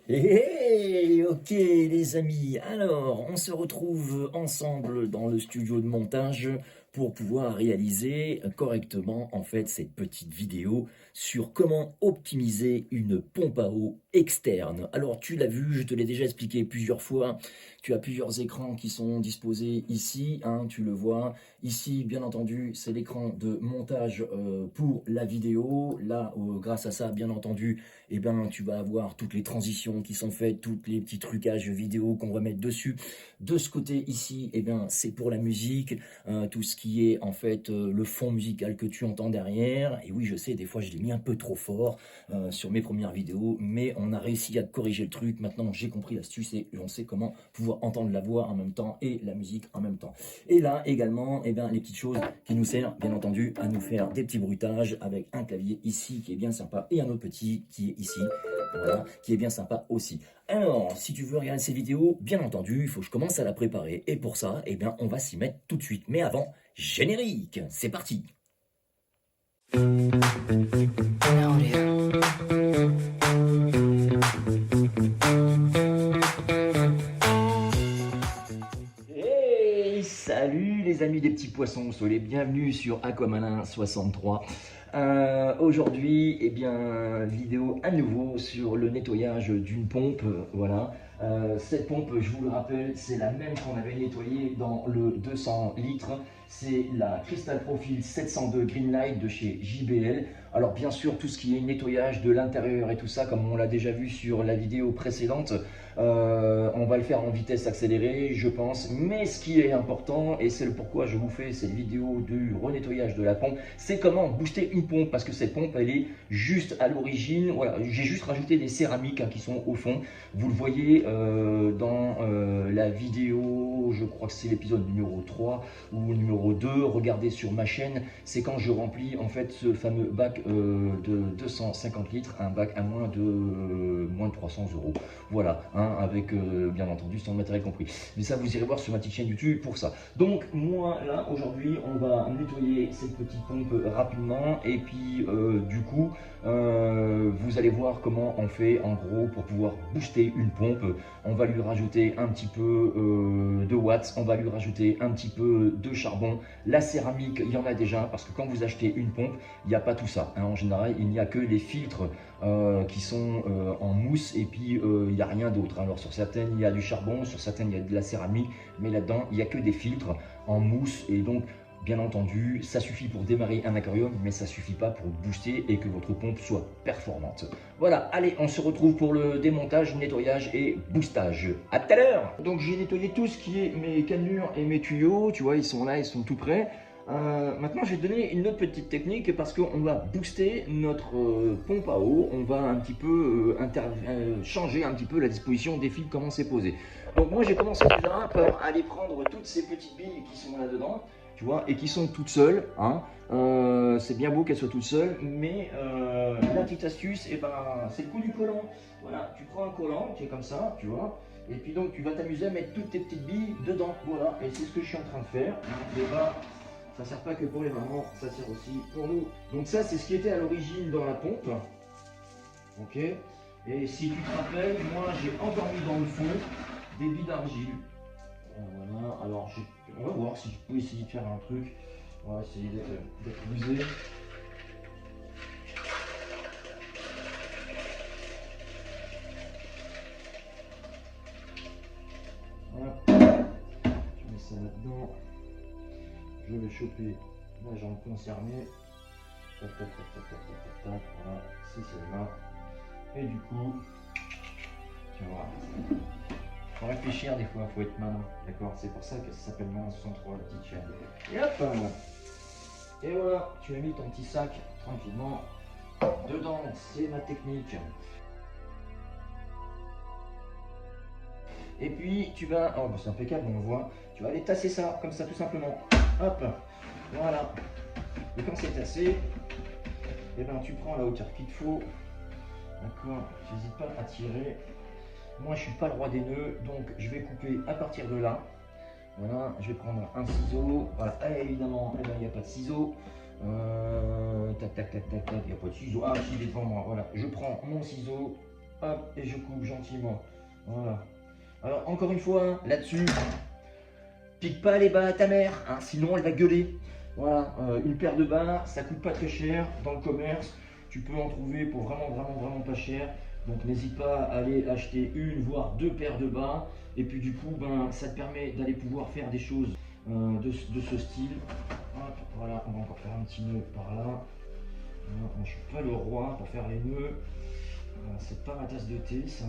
Ok les amis, alors on se retrouve ensemble dans le studio de montage pour pouvoir réaliser correctement en fait cette petite vidéo sur comment optimiser une pompe à eau externe. Alors tu l'as vu, je te l'ai déjà expliqué plusieurs fois, tu as plusieurs écrans qui sont disposés ici, hein, tu le vois. Ici bien entendu c'est l'écran de montage pour la vidéo, là grâce à ça bien entendu eh ben, tu vas avoir toutes les transitions qui sont faites, tous les petits trucages vidéo qu'on va mettre dessus. De ce côté ici, eh bien, c'est pour la musique, tout ce qui est en fait le fond musical que tu entends derrière. Et oui, je sais, des fois je l'ai mis un peu trop fort sur mes premières vidéos, mais on a réussi à corriger le truc. Maintenant, j'ai compris l'astuce et on sait comment pouvoir entendre la voix en même temps et la musique en même temps. Et là également, eh bien, les petites choses qui nous servent, bien entendu, à nous faire des petits bruitages avec un clavier ici qui est bien sympa et un autre petit qui est ici, voilà, qui est bien sympa aussi. Alors, si tu veux regarder ces vidéos, bien entendu, il faut que je commence à la préparer. Et pour ça, eh bien, on va s'y mettre tout de suite. Mais avant, générique, c'est parti. Hey, salut les amis des petits poissons, soyez les bienvenus sur Aquamalin 63. Aujourd'hui, eh bien, vidéo à nouveau sur le nettoyage d'une pompe, voilà. Cette pompe, je vous le rappelle, c'est la même qu'on avait nettoyée dans le 200 litres. C'est la Crystal Profile 702 Greenlight de chez JBL. Alors bien sûr, tout ce qui est nettoyage de l'intérieur et tout ça, comme on l'a déjà vu sur la vidéo précédente, on va le faire en vitesse accélérée, je pense. Mais ce qui est important, et c'est le pourquoi je vous fais cette vidéo du renettoyage de la pompe, c'est comment booster une pompe, parce que cette pompe, elle est juste à l'origine. Voilà, j'ai juste rajouté des céramiques qui sont au fond. Vous le voyez dans la vidéo, je crois que c'est l'épisode numéro 3 ou numéro 2. Regardez sur ma chaîne, c'est quand je remplis en fait ce fameux bac de 250 litres, un bac à moins de 300 euros. Voilà, hein, avec bien entendu son matériel compris. Mais ça, vous irez voir sur ma petite chaîne YouTube pour ça. Donc moi là aujourd'hui, on va nettoyer cette petite pompe rapidement et puis du coup, vous allez voir comment on fait en gros pour pouvoir booster une pompe. On va lui rajouter un petit peu de watts, on va lui rajouter un petit peu de charbon. La céramique, il y en a déjà parce que quand vous achetez une pompe, il n'y a pas tout ça, hein. En général, il n'y a que les filtres qui sont en mousse et puis il n'y a rien d'autre. Alors sur certaines, il y a du charbon, sur certaines, il y a de la céramique, mais là-dedans, il n'y a que des filtres en mousse et donc bien entendu, ça suffit pour démarrer un aquarium, mais ça suffit pas pour booster et que votre pompe soit performante. Voilà, allez, on se retrouve pour le démontage, nettoyage et boostage. À tout à l'heure. Donc j'ai nettoyé tout ce qui est mes cannelures et mes tuyaux, tu vois, ils sont là, ils sont tout prêts. Maintenant, je vais te donner une autre petite technique parce qu'on va booster notre pompe à eau. On va un petit peu changer un petit peu la disposition des fils, comment c'est posé. Donc moi, j'ai commencé déjà par aller prendre toutes ces petites billes qui sont là-dedans, tu vois, et qui sont toutes seules, hein. C'est bien beau qu'elles soient toutes seules, mais la petite astuce, eh ben, c'est le coup du collant. Voilà, tu prends un collant qui est comme ça, tu vois, et puis donc tu vas t'amuser à mettre toutes tes petites billes dedans, voilà, et c'est ce que je suis en train de faire. Et bah, ça sert pas que pour les mamans, ça sert aussi pour nous. Donc ça, c'est ce qui était à l'origine dans la pompe, ok. Et si tu te rappelles, moi j'ai encore mis dans le fond des billes d'argile. Voilà, alors on va voir si je peux essayer de faire un truc. On va essayer d'être rusé. Voilà. Je mets ça là-dedans. Je vais choper la jambe concernée. Tac, tac, tac, tac, tac, tac, tac. Voilà, c'est celle-là. Et du coup, tu vois, faut réfléchir des fois, faut être malin, d'accord. C'est pour ça que ça s'appelle Malin 63, la petite chaîne. Et hop, et voilà, tu as mis ton petit sac tranquillement dedans. C'est ma technique. Et puis tu vas, oh bah c'est impeccable, on le voit. Tu vas aller tasser ça comme ça tout simplement. Hop, voilà. Et quand c'est tassé, et ben tu prends la hauteur qu'il te faut. D'accord, n'hésite pas à tirer. Moi je suis pas le roi des nœuds, donc je vais couper à partir de là. Voilà, je vais prendre un ciseau. Voilà, et évidemment, il n'y a pas de ciseau. Tac, tac, tac, tac, tac, il n'y a pas de ciseau. Ah, si, il est devant moi. Voilà, je prends mon ciseau. hop, et je coupe gentiment. Voilà. Alors encore une fois, hein, là-dessus, pique pas les bas à ta mère, hein, sinon elle va gueuler. Voilà, une paire de bas, ça coûte pas très cher dans le commerce. Tu peux en trouver pour vraiment pas cher. Donc n'hésite pas à aller acheter une, voire deux paires de bas. Et puis du coup, ben, ça te permet d'aller pouvoir faire des choses de ce style. Hop, voilà, on va encore faire un petit nœud par là. Voilà, je ne suis pas le roi pour faire les nœuds. Voilà, c'est pas ma tasse de thé ça.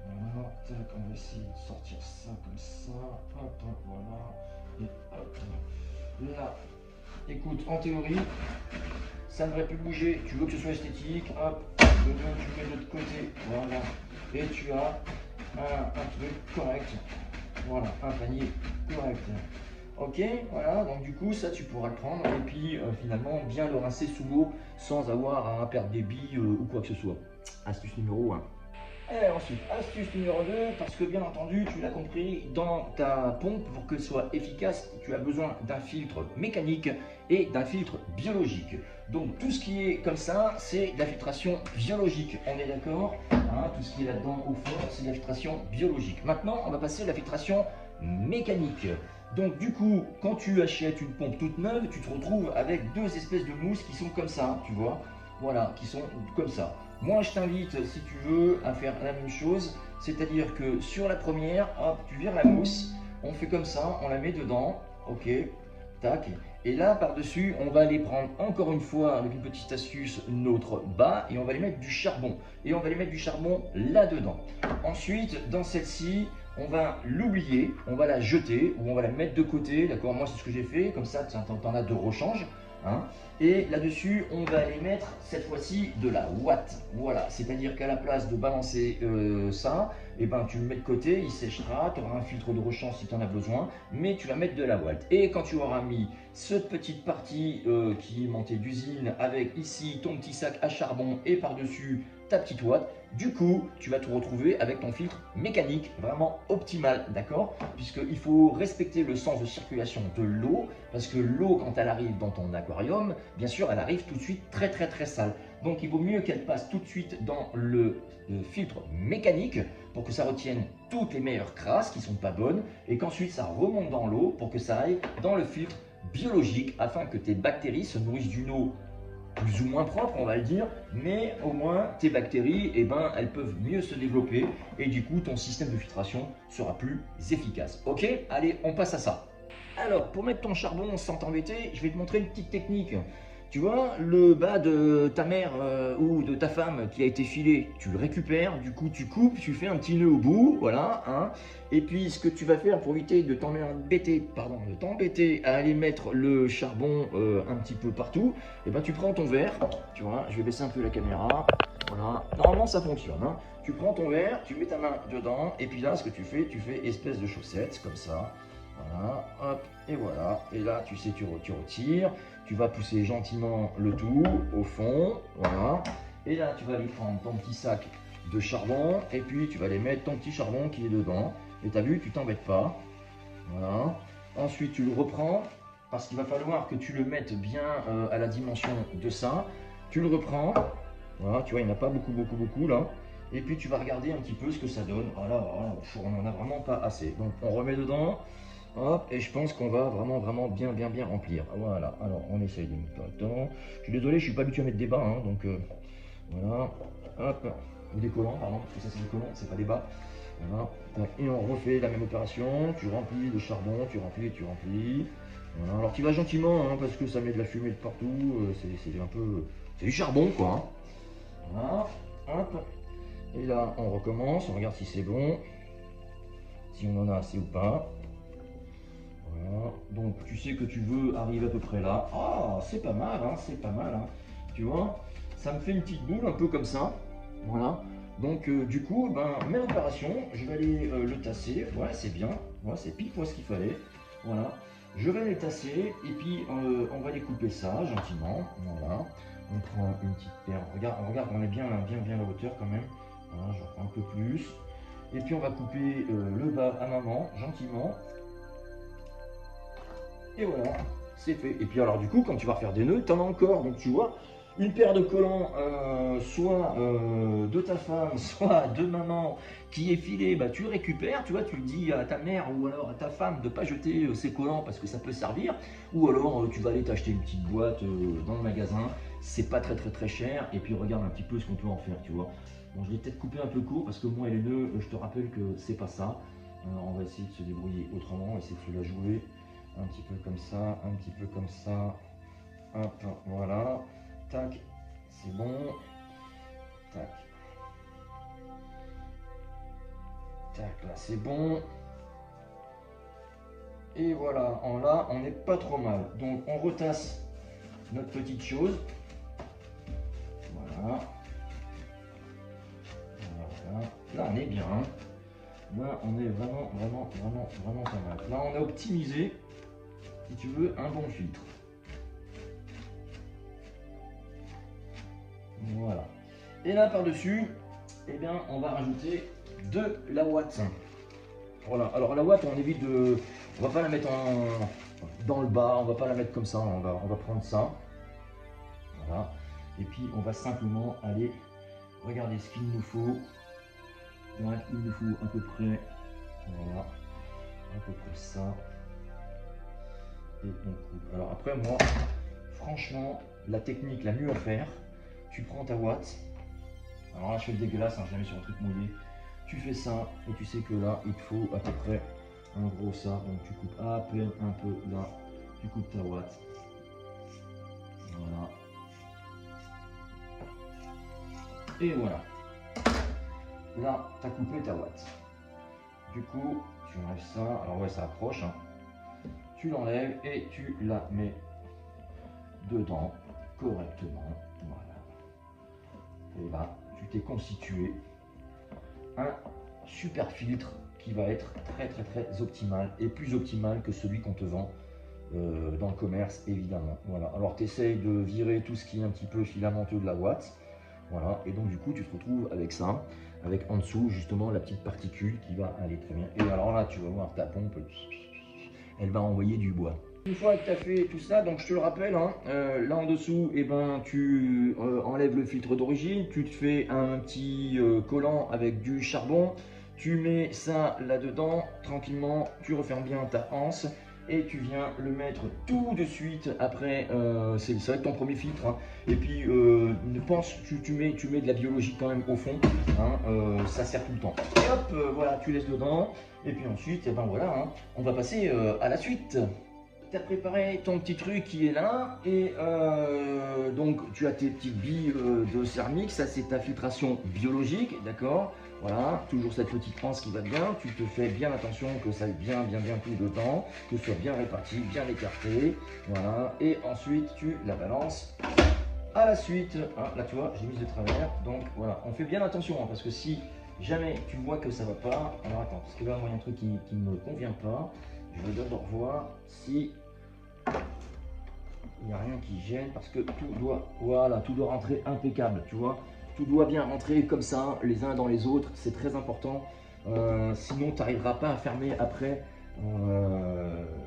Voilà, tac, on va essayer de sortir ça comme ça. Hop, voilà. Et hop. Là, écoute, en théorie, ça ne devrait plus bouger. Tu veux que ce soit esthétique, hop, le nœud, tu mets de l'autre côté. Voilà. Et tu as un truc correct. Voilà, un panier correct. Ok, voilà, donc du coup, ça tu pourras le prendre et puis finalement bien le rincer sous l'eau sans avoir à perdre des billes ou quoi que ce soit. Astuce numéro 1. Et ensuite, astuce numéro 2, parce que bien entendu, tu l'as compris, dans ta pompe, pour que ce soit efficace, tu as besoin d'un filtre mécanique et d'un filtre biologique. Donc tout ce qui est comme ça, c'est de la filtration biologique, on est d'accord, hein, tout ce qui est là-dedans au fond, c'est de la filtration biologique. Maintenant, on va passer à la filtration mécanique. Donc du coup, quand tu achètes une pompe toute neuve, tu te retrouves avec deux espèces de mousses qui sont comme ça, tu vois, voilà, qui sont comme ça. Moi, je t'invite, si tu veux, à faire la même chose, c'est-à-dire que sur la première, hop, tu vires la mousse, on fait comme ça, on la met dedans, ok, tac, et là, par-dessus, on va aller prendre encore une fois, avec une petite astuce, notre bas, et on va aller mettre du charbon, et on va aller mettre du charbon là-dedans. Ensuite, dans celle-ci, on va l'oublier, on va la jeter, ou on va la mettre de côté, d'accord, moi c'est ce que j'ai fait, comme ça, tu en as de rechange. Hein. Et là-dessus, on va aller mettre cette fois-ci de la ouate. Voilà, c'est-à-dire qu'à la place de balancer ça, et ben, tu le mets de côté, il séchera, tu auras un filtre de rechange si tu en as besoin, mais tu vas mettre de la ouate. Et quand tu auras mis cette petite partie qui est montée d'usine avec ici ton petit sac à charbon et par-dessus ta petite ouate, du coup, tu vas te retrouver avec ton filtre mécanique vraiment optimal, d'accord? Puisqu'il faut respecter le sens de circulation de l'eau, parce que l'eau, quand elle arrive dans ton aquarium, bien sûr, elle arrive tout de suite très sale. Donc, il vaut mieux qu'elle passe tout de suite dans le filtre mécanique pour que ça retienne toutes les meilleures crasses qui ne sont pas bonnes et qu'ensuite ça remonte dans l'eau pour que ça aille dans le filtre biologique afin que tes bactéries se nourrissent d'une eau plus ou moins propre, on va le dire, mais au moins tes bactéries, eh ben, elles peuvent mieux se développer et du coup ton système de filtration sera plus efficace. Ok, allez, on passe à ça. Alors, pour mettre ton charbon sans t'embêter, je vais te montrer une petite technique. Tu vois, le bas de ta mère ou de ta femme qui a été filé, tu le récupères, du coup tu coupes, tu fais un petit nœud au bout, voilà, hein. Et puis ce que tu vas faire pour éviter de t'embêter, à aller mettre le charbon un petit peu partout, et ben tu prends ton verre, tu vois, je vais baisser un peu la caméra, voilà, normalement ça fonctionne, hein. Tu prends ton verre, tu mets ta main dedans, et puis là ce que tu fais espèce de chaussette, comme ça. Voilà, hop, et voilà. Et là, tu sais, tu retires. Tu vas pousser gentiment le tout au fond. Voilà. Et là, tu vas aller prendre ton petit sac de charbon. Et puis, tu vas aller mettre ton petit charbon qui est dedans. Et tu as vu, tu t'embêtes pas. Voilà. Ensuite, tu le reprends. Parce qu'il va falloir que tu le mettes bien à la dimension de ça. Tu le reprends. Voilà, tu vois, il n'y en a pas beaucoup là. Et puis, tu vas regarder un petit peu ce que ça donne. Voilà, voilà, on n'en a vraiment pas assez. Donc, on remet dedans. Hop, et je pense qu'on va vraiment bien remplir. Voilà, alors on essaye de mettre correctement. Je suis désolé, je suis pas habitué à mettre des bas, hein, donc voilà. Hop, ou des collants, pardon, parce que ça c'est des collants, c'est pas des bas. Voilà, et on refait la même opération. Tu remplis le charbon, tu remplis. Voilà, alors tu vas gentiment, hein, parce que ça met de la fumée de partout. C'est un peu, c'est du charbon quoi. Hein. Voilà, hop. Et là, on recommence, on regarde si c'est bon, si on en a assez ou pas. Voilà. Donc tu sais que tu veux arriver à peu près là. Ah, c'est pas mal, hein, c'est pas mal. Hein. Tu vois, ça me fait une petite boule un peu comme ça. Voilà. Donc du coup, ben, même opération, je vais aller le tasser. Voilà, c'est bien. Voilà, c'est pile poil ce qu'il fallait. Voilà. Je vais les tasser et puis on va découper ça gentiment. Voilà. On prend une petite paire. Regarde, on est bien la hauteur quand même. Voilà, j'en prends un peu plus. Et puis on va couper le bas à maman, gentiment. Et voilà, c'est fait. Et puis alors du coup, quand tu vas refaire des nœuds, tu en as encore. Donc tu vois, une paire de collants, soit de ta femme, soit de maman, qui est filé, bah, tu le récupères, tu vois, tu le dis à ta mère ou alors à ta femme de ne pas jeter ces collants parce que ça peut servir, ou alors tu vas aller t'acheter une petite boîte dans le magasin, c'est pas très cher, et puis regarde un petit peu ce qu'on peut en faire, tu vois. Bon, je vais peut-être couper un peu court parce que moi et les nœuds, je te rappelle que c'est pas ça. On va essayer de se débrouiller autrement, essayer de se la jouer un petit peu comme ça, un petit peu comme ça. Hop, voilà. Tac, c'est bon. Tac. Tac, là c'est bon. Et voilà, là on n'est pas trop mal. Donc on retasse notre petite chose. Voilà. Voilà. Là on est bien. Là on est vraiment pas mal. Là on a optimisé, si tu veux, un bon filtre. Voilà. Et là par-dessus, eh bien on va rajouter de la ouate. Voilà. Alors la ouate, on évite de, on va pas la mettre dans le bas, on va pas la mettre comme ça. On va prendre ça. Voilà. Et puis on va simplement aller regarder ce qu'il nous faut. Voilà, il nous faut à peu près, voilà, à peu près ça. Et on coupe. Alors après moi, franchement, la technique la mieux à faire, tu prends ta ouate. Alors là je fais le dégueulasse, hein, je la mets sur un truc mouillé. Tu fais ça et tu sais que là il te faut à peu près un gros ça. Donc tu coupes à peine un peu là, tu coupes ta ouate. Voilà. Et voilà. Là, tu as coupé ta ouate. Du coup, tu enlèves ça. Alors ouais, ça approche. Hein. Tu l'enlèves et tu la mets dedans correctement. Voilà. Et là, tu t'es constitué un super filtre qui va être très optimal et plus optimal que celui qu'on te vend dans le commerce, évidemment. Voilà. Alors, tu essayes de virer tout ce qui est un petit peu filamenteux de la ouate. Voilà, et donc du coup tu te retrouves avec ça, avec en dessous justement la petite particule qui va aller très bien. Et alors là tu vas voir ta pompe, elle va envoyer du bois. Une fois que tu as fait tout ça, donc je te le rappelle, hein, là en dessous, eh ben, tu enlèves le filtre d'origine, tu te fais un petit collant avec du charbon, tu mets ça là-dedans, tranquillement, tu refermes bien ta anse, et tu viens le mettre tout de suite après, ça va être ton premier filtre, hein. Et puis tu mets de la biologie quand même au fond, hein, ça sert tout le temps. Et hop, voilà, tu laisses dedans, et puis ensuite, et ben voilà, hein, on va passer à la suite. Tu as préparé ton petit truc qui est là, et donc tu as tes petites billes de céramique, ça c'est ta filtration biologique, d'accord. Voilà, toujours cette petite anse qui va bien, tu te fais bien attention que ça ait bien tout dedans, que ce soit bien réparti, bien écarté, voilà, et ensuite tu la balances à la suite. Ah, là tu vois, j'ai mis de travers, donc voilà, on fait bien attention, hein, parce que si jamais tu vois que ça va pas, alors attends, parce que là moi il y a un truc qui ne me convient pas, je vais d'abord voir si il n'y a rien qui gêne, parce que tout doit, voilà, tout doit rentrer impeccable, tu vois. Tout doit bien rentrer comme ça, les uns dans les autres, c'est très important. Sinon, tu n'arriveras pas à fermer après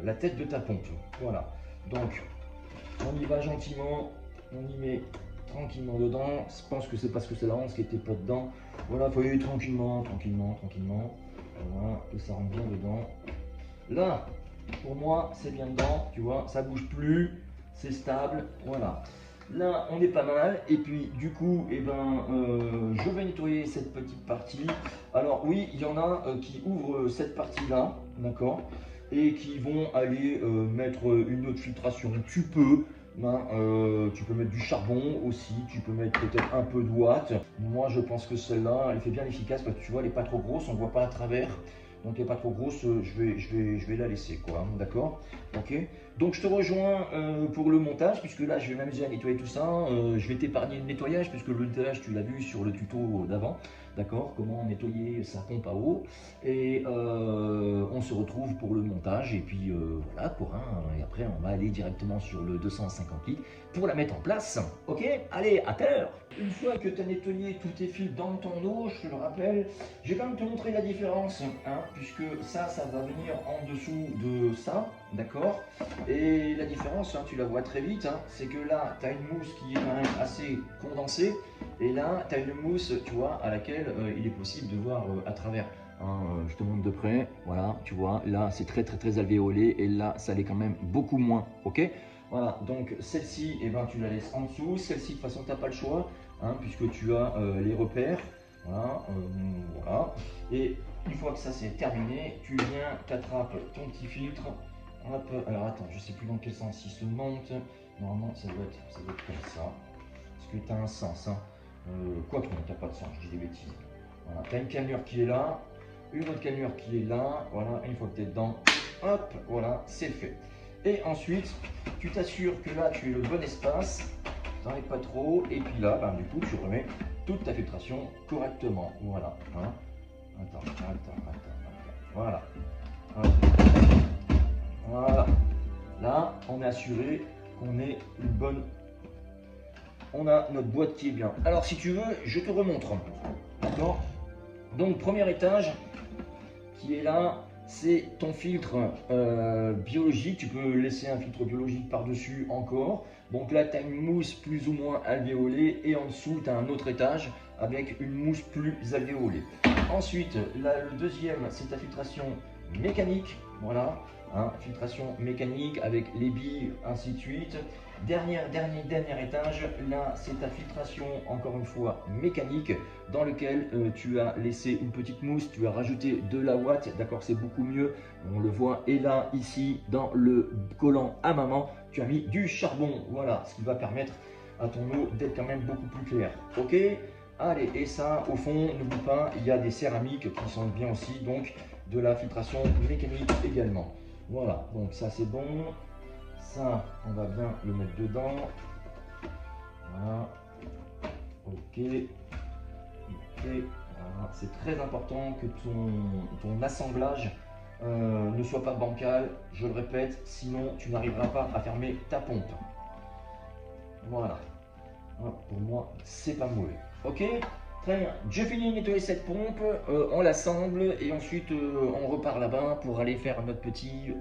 la tête de ta pompe. Voilà. Donc, on y va gentiment, on y met tranquillement dedans. Je pense que c'est parce que c'est la hanse qui n'était pas dedans. Voilà, il faut y aller tranquillement. Voilà, que ça rentre bien dedans. Là, pour moi, c'est bien dedans, tu vois, ça bouge plus, c'est stable, voilà. Là, on est pas mal, et puis du coup, eh ben, je vais nettoyer cette petite partie. Alors oui, il y en a qui ouvrent cette partie-là, d'accord, et qui vont aller mettre une autre filtration. Tu peux mettre du charbon aussi, tu peux mettre peut-être un peu de ouate. Moi, je pense que celle-là, elle fait bien efficace parce que tu vois, elle n'est pas trop grosse, on ne voit pas à travers. Donc elle n'est pas trop grosse, je vais la laisser, quoi, d'accord. Ok. Donc je te rejoins pour le montage, puisque là je vais m'amuser à nettoyer tout ça. Je vais t'épargner le nettoyage, puisque le nettoyage tu l'as vu sur le tuto d'avant, d'accord, comment nettoyer sa pompe à eau. Et on se retrouve pour le montage, et puis voilà quoi, hein, et après on va aller directement sur le 250 litres pour la mettre en place. Ok, allez, à tout à l'heure. une fois que tu as nettoyé tous tes fils dans ton eau, je te le rappelle, je vais quand même te montrer la différence, hein, puisque ça va venir en dessous de ça, d'accord? Et la différence, hein, tu la vois très vite, hein, c'est que là, tu as une mousse qui est quand même assez condensée, et là, tu as une mousse, tu vois, à laquelle il est possible de voir à travers. Hein, je te montre de près, voilà, tu vois, là c'est très alvéolé et là ça l'est quand même beaucoup moins, ok? Voilà, donc celle-ci, eh ben, tu la laisses en dessous, celle-ci de toute façon tu n'as pas le choix, hein, puisque tu as les repères, voilà, voilà, et une fois que ça c'est terminé, tu viens, t'attrapes ton petit filtre, hop, alors attends, je sais plus dans quel sens il se monte, normalement ça doit être comme ça, parce que tu as un sens, hein. Quoique non, tu n'as pas de sens, je dis des bêtises. Voilà, tu as une cannelure qui est là, une autre cannelure qui est là, voilà, une fois que tu es dedans, hop, voilà, c'est fait. Et ensuite, tu t'assures que là, tu es le bon espace, tu n'arrives pas trop, et puis là, ben, du coup, tu remets toute ta filtration correctement, voilà. Hein. Attends, voilà. Hop. Voilà. Là, on est assuré qu'on ait une bonne... On a notre boîte qui est bien. Alors, si tu veux, je te remontre, d'accord? Donc, premier étage, qui est là, c'est ton filtre biologique. Tu peux laisser un filtre biologique par-dessus encore. Donc là, tu as une mousse plus ou moins alvéolée et en dessous, tu as un autre étage avec une mousse plus alvéolée. Ensuite, là, le deuxième, c'est ta filtration mécanique. Voilà, hein, filtration mécanique avec les billes, ainsi de suite. Dernier étage, là c'est ta filtration encore une fois mécanique dans lequel tu as laissé une petite mousse, tu as rajouté de la ouate, d'accord, c'est beaucoup mieux, on le voit, et là ici dans le collant à maman, tu as mis du charbon, voilà, ce qui va permettre à ton eau d'être quand même beaucoup plus claire, ok? Allez, et ça au fond, n'oublie pas, il y a des céramiques qui sont bien aussi, donc de la filtration mécanique également. Voilà, donc ça c'est bon. Ça, on va bien le mettre dedans. Voilà. Ok. Voilà. C'est très important que ton assemblage ne soit pas bancal. Je le répète, sinon tu n'arriveras pas à fermer ta pompe. Voilà. Pour moi, c'est pas mauvais. Ok. Très bien, je finis de nettoyer cette pompe, on l'assemble et ensuite on repart là-bas pour aller faire notre petit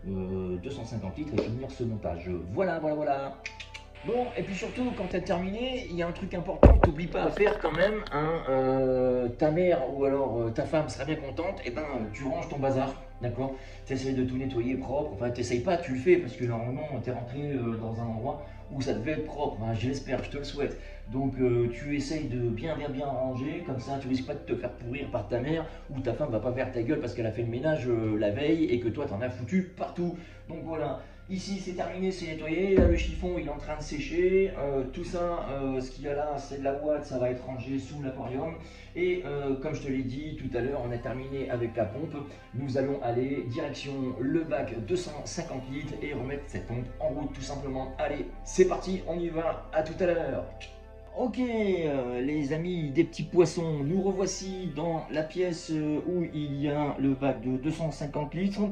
250 litres et finir ce montage. Voilà. Bon, et puis surtout, quand tu as terminé, il y a un truc important que tu n'oublies pas à faire quand même. Hein, ta mère ou alors ta femme serait bien contente, et ben tu ranges ton bazar, d'accord? Tu essayes de tout nettoyer propre, enfin tu n'essayes pas, tu le fais parce que normalement tu es rentré dans un endroit où ça devait être propre, hein, je l'espère, je te le souhaite. Donc tu essayes de bien ranger, comme ça tu risques pas de te faire pourrir par ta mère ou ta femme va pas faire ta gueule parce qu'elle a fait le ménage la veille et que toi t'en as foutu partout. Donc voilà. Ici c'est terminé, c'est nettoyé, là le chiffon il est en train de sécher, tout ça, ce qu'il y a là c'est de la ouate, ça va être rangé sous l'aquarium et comme je te l'ai dit tout à l'heure, on a terminé avec la pompe, nous allons aller direction le bac 250 litres et remettre cette pompe en route tout simplement. Allez, c'est parti, on y va, à tout à l'heure. Ok les amis des petits poissons, nous revoici dans la pièce où il y a le bac de 250 litres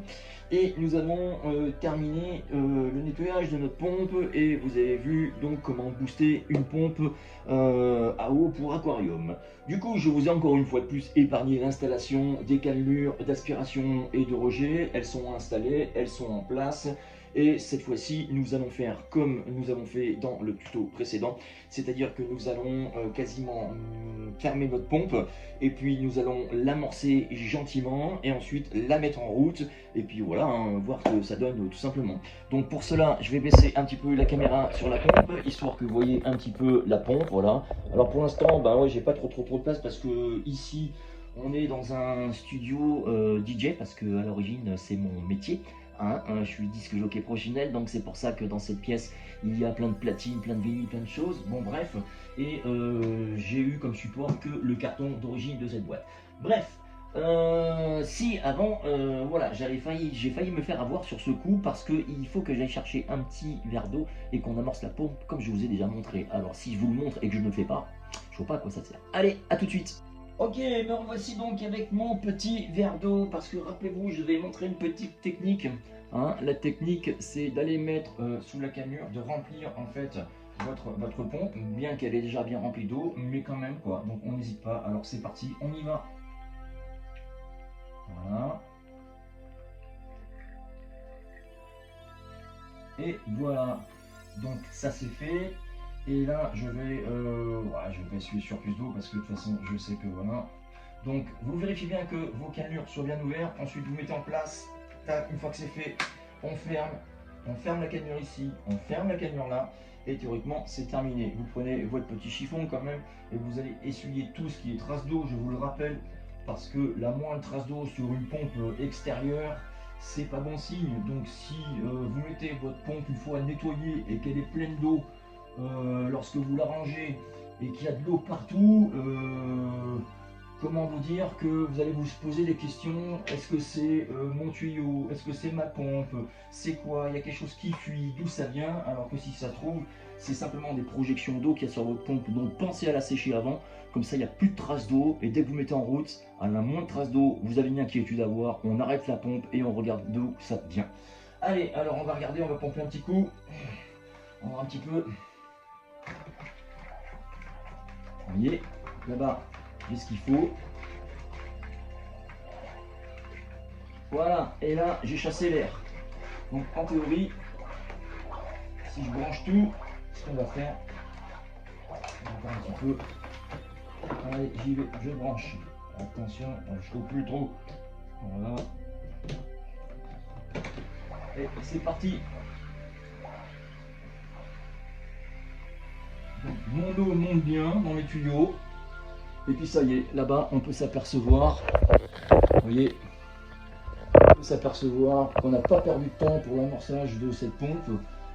et nous allons terminer le nettoyage de notre pompe et vous avez vu donc comment booster une pompe à eau pour aquarium. Du coup je vous ai encore une fois de plus épargné l'installation des cannelures d'aspiration et de rejet, elles sont installées, elles sont en place. Et cette fois-ci, nous allons faire comme nous avons fait dans le tuto précédent, c'est-à-dire que nous allons quasiment fermer notre pompe et puis nous allons l'amorcer gentiment et ensuite la mettre en route et puis voilà, hein, voir ce que ça donne tout simplement. Donc pour cela, je vais baisser un petit peu la caméra sur la pompe, histoire que vous voyez un petit peu la pompe, voilà. Alors pour l'instant, bah ouais, j'ai pas trop de place parce que ici, on est dans un studio DJ parce que à l'origine, c'est mon métier. Hein, je suis disque jockey professionnel, donc c'est pour ça que dans cette pièce il y a plein de platines, plein de vinyles, plein de choses. Bon bref, et j'ai eu comme support que le carton d'origine de cette boîte. Bref, si avant, voilà, j'ai failli me faire avoir sur ce coup parce qu'il faut que j'aille chercher un petit verre d'eau et qu'on amorce la pompe comme je vous ai déjà montré. Alors si je vous le montre et que je ne le fais pas, je vois pas à quoi ça sert. Allez, à tout de suite. Ok, me revoici donc avec mon petit verre d'eau parce que rappelez-vous, je vais montrer une petite technique. Hein. La technique, c'est d'aller mettre sous la cannure, de remplir en fait votre pompe, bien qu'elle est déjà bien remplie d'eau, mais quand même quoi. Donc on n'hésite pas. Alors c'est parti, on y va. Voilà. Et voilà. Donc ça c'est fait. Et là je vais essuyer sur plus d'eau parce que de toute façon je sais que voilà. Donc vous vérifiez bien que vos cannelures soient bien ouvertes. Ensuite vous mettez en place. Tac, une fois que c'est fait, on ferme la cannelure ici, on ferme la cannelure là. Et théoriquement c'est terminé. Vous prenez votre petit chiffon quand même et vous allez essuyer tout ce qui est trace d'eau, je vous le rappelle, parce que la moindre trace d'eau sur une pompe extérieure, c'est pas bon signe. Donc si vous mettez votre pompe une fois nettoyée et qu'elle est pleine d'eau lorsque vous la rangez et qu'il y a de l'eau partout, comment vous dire que vous allez vous poser des questions. Est-ce que c'est mon tuyau? Est-ce que c'est ma pompe? C'est quoi? Il y a quelque chose qui fuit, d'où ça vient? Alors que si ça se trouve, c'est simplement des projections d'eau qu'il y a sur votre pompe. Donc pensez à la sécher avant, comme ça il n'y a plus de traces d'eau. Et dès que vous mettez en route, à la moindre trace d'eau, vous avez une inquiétude à avoir, on arrête la pompe et on regarde d'où ça vient. Allez, alors on va regarder, on va pomper un petit coup. On va un petit peu. Vous voyez, là-bas, j'ai ce qu'il faut. Voilà, et là j'ai chassé l'air. Donc en théorie, si je branche tout, ce qu'on va faire, on va voir un petit peu. Allez, j'y vais, je branche. Attention, je trouve plus trop. Voilà. Et c'est parti. Donc, mon eau monte bien dans les tuyaux. Et puis ça y est, là-bas, on peut s'apercevoir. Vous voyez, on peut s'apercevoir qu'on n'a pas perdu de temps pour l'amorçage de cette pompe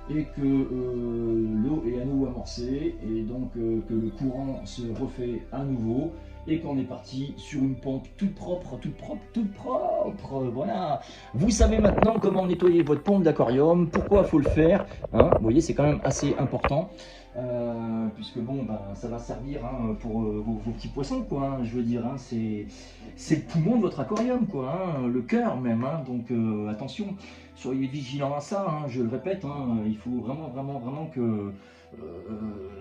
et que l'eau est à nouveau amorcée et donc que le courant se refait à nouveau et qu'on est parti sur une pompe toute propre, toute propre, toute propre. Voilà. Vous savez maintenant comment nettoyer votre pompe d'aquarium, pourquoi il faut le faire. Hein, vous voyez, c'est quand même assez important. Puisque bon, ben, ça va servir hein, pour vos petits poissons, quoi. Hein, je veux dire, hein, c'est le poumon de votre aquarium, quoi. Hein, le cœur même. Hein, donc attention, soyez vigilants à ça. Hein, je le répète, hein, il faut vraiment que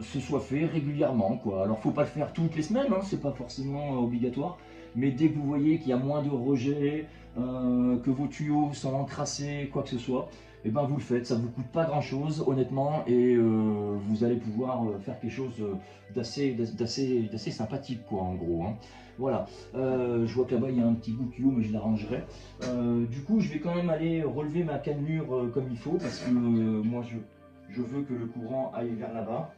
ce soit fait régulièrement, quoi. Alors, faut pas le faire toutes les semaines, hein, c'est pas forcément obligatoire. Mais dès que vous voyez qu'il y a moins de rejets, que vos tuyaux sont encrassés, quoi que ce soit, et ben vous le faites, ça ne vous coûte pas grand chose honnêtement et vous allez pouvoir faire quelque chose d'assez sympathique quoi en gros. Hein. Voilà, je vois que là-bas il y a un petit bout de tuyau mais je l'arrangerai. Du coup je vais quand même aller relever ma cannelure comme il faut parce que moi je veux que le courant aille vers là-bas.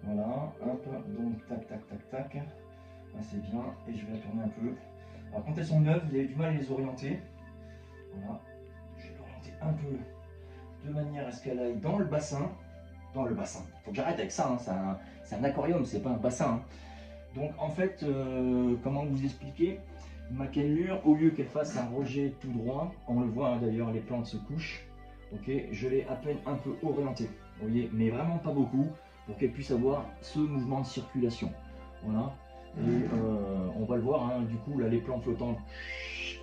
Voilà, hop, donc tac tac tac tac, ah, c'est bien et je vais la tourner un peu. Alors quand elles sont neuves vous avez du mal à les orienter. Voilà, je vais l'orienter un peu de manière à ce qu'elle aille dans le bassin. Dans le bassin. Faut que j'arrête avec ça, hein. C'est un aquarium, c'est pas un bassin. Hein. Donc en fait, comment vous expliquer, ma cannelure, au lieu qu'elle fasse un rejet tout droit, on le voit hein, d'ailleurs, les plantes se couchent, ok, je l'ai à peine un peu orientée, vous voyez, mais vraiment pas beaucoup, pour qu'elle puisse avoir ce mouvement de circulation. Voilà. Et on va le voir, hein, du coup, là, les plantes flottantes,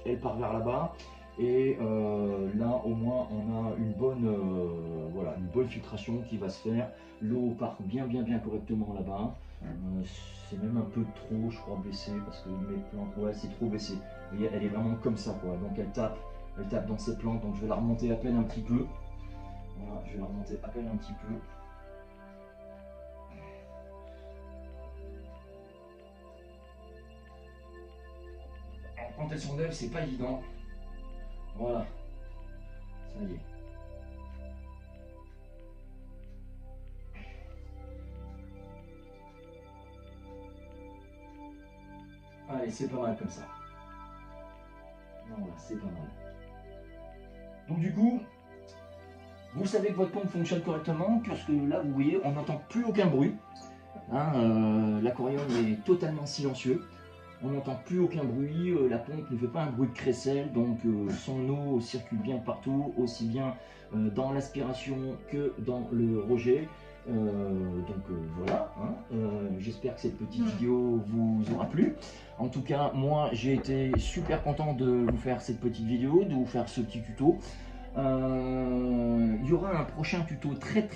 elles partent vers là-bas. Et là au moins on a une bonne filtration qui va se faire. L'eau part bien correctement là-bas. C'est même un peu trop je crois baissé parce que mes plantes, ouais c'est trop baissé. Vous voyez, elle est vraiment comme ça quoi. Donc elle tape dans ses plantes. Donc je vais la remonter à peine un petit peu. Voilà, je vais la remonter à peine un petit peu. Alors, quand elles sont neuves c'est pas évident. Voilà, ça y est. Allez, c'est pas mal comme ça. Voilà, c'est pas mal. Donc du coup, vous savez que votre pompe fonctionne correctement, puisque là, vous voyez, on n'entend plus aucun bruit. Hein, l'aquarium est totalement silencieux. On n'entend plus aucun bruit, la pompe ne fait pas un bruit de crécelle, donc son eau circule bien partout, aussi bien dans l'aspiration que dans le rejet. Voilà, hein, j'espère que cette petite vidéo vous aura plu. En tout cas, moi j'ai été super content de vous faire cette petite vidéo, de vous faire ce petit tuto. Il y aura un prochain tuto très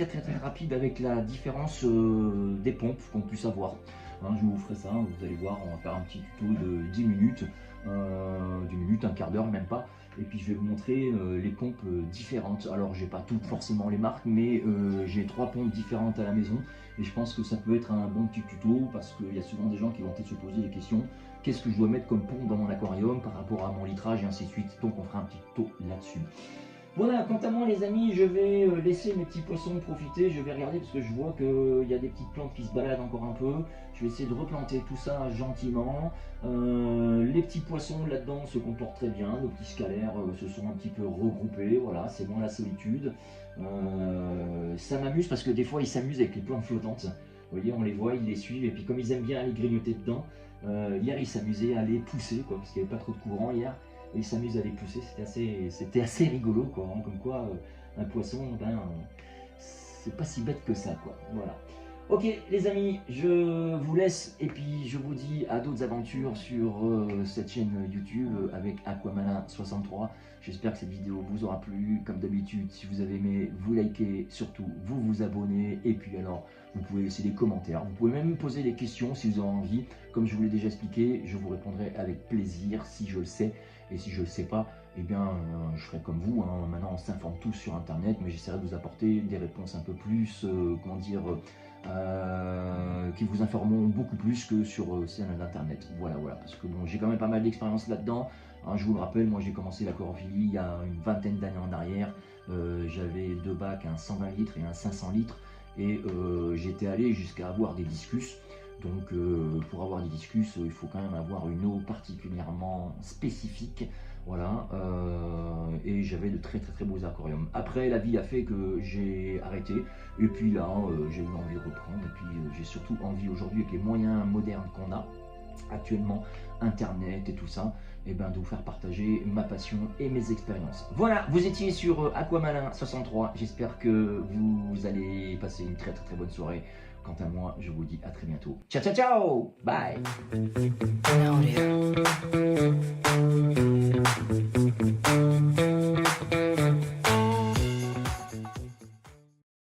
rapide avec la différence des pompes qu'on puisse avoir. Hein, je vous ferai ça, vous allez voir, on va faire un petit tuto de 10 minutes, 10 minutes, un quart d'heure, même pas. Et puis je vais vous montrer les pompes différentes. Alors j'ai pas toutes forcément les marques, mais j'ai 3 pompes différentes à la maison. Et je pense que ça peut être un bon petit tuto parce qu'il y a souvent des gens qui vont peut-être se poser des questions. Qu'est-ce que je dois mettre comme pompe dans mon aquarium par rapport à mon litrage et ainsi de suite. Donc on fera un petit tuto là-dessus. Voilà, quant à moi les amis, je vais laisser mes petits poissons profiter, je vais regarder parce que je vois qu'il y a des petites plantes qui se baladent encore un peu. Je vais essayer de replanter tout ça gentiment. Les petits poissons là-dedans se comportent très bien, nos petits scalaires se sont un petit peu regroupés, voilà, c'est moins la solitude. Ça m'amuse parce que des fois ils s'amusent avec les plantes flottantes. Vous voyez, on les voit, ils les suivent et puis comme ils aiment bien aller grignoter dedans, hier ils s'amusaient à les pousser, quoi, parce qu'il n'y avait pas trop de courant hier. Et ils s'amusent à les pousser, c'était assez rigolo, quoi, hein, comme quoi un poisson, ben, c'est pas si bête que ça, quoi, voilà. Ok les amis, je vous laisse et puis je vous dis à d'autres aventures sur cette chaîne YouTube avec Aquamalin63. J'espère que cette vidéo vous aura plu. Comme d'habitude, si vous avez aimé, vous likez, surtout vous vous abonnez. Et puis alors, vous pouvez laisser des commentaires. Vous pouvez même me poser des questions si vous avez envie. Comme je vous l'ai déjà expliqué, je vous répondrai avec plaisir si je le sais. Et si je ne le sais pas, eh bien, je ferai comme vous. Hein. Maintenant, on s'informe tous sur Internet, mais j'essaierai de vous apporter des réponses un peu plus, comment dire, qui vous informeront beaucoup plus que sur scène d'Internet. Voilà, parce que bon, j'ai quand même pas mal d'expérience là-dedans. Hein, je vous le rappelle, moi j'ai commencé l'aquariophilie il y a une vingtaine d'années en arrière. J'avais 2 bacs, un 120 litres et un 500 litres. Et j'étais allé jusqu'à avoir des discus. Donc pour avoir des discus, il faut quand même avoir une eau particulièrement spécifique. Voilà, et j'avais de très beaux aquariums. Après, la vie a fait que j'ai arrêté. Et puis là, j'ai eu envie de reprendre. Et puis j'ai surtout envie aujourd'hui, avec les moyens modernes qu'on a actuellement, Internet et tout ça, et ben, de vous faire partager ma passion et mes expériences. Voilà, vous étiez sur Aquamalin63. J'espère que vous allez passer une très bonne soirée. Quant à moi, je vous dis à très bientôt. Ciao, bye.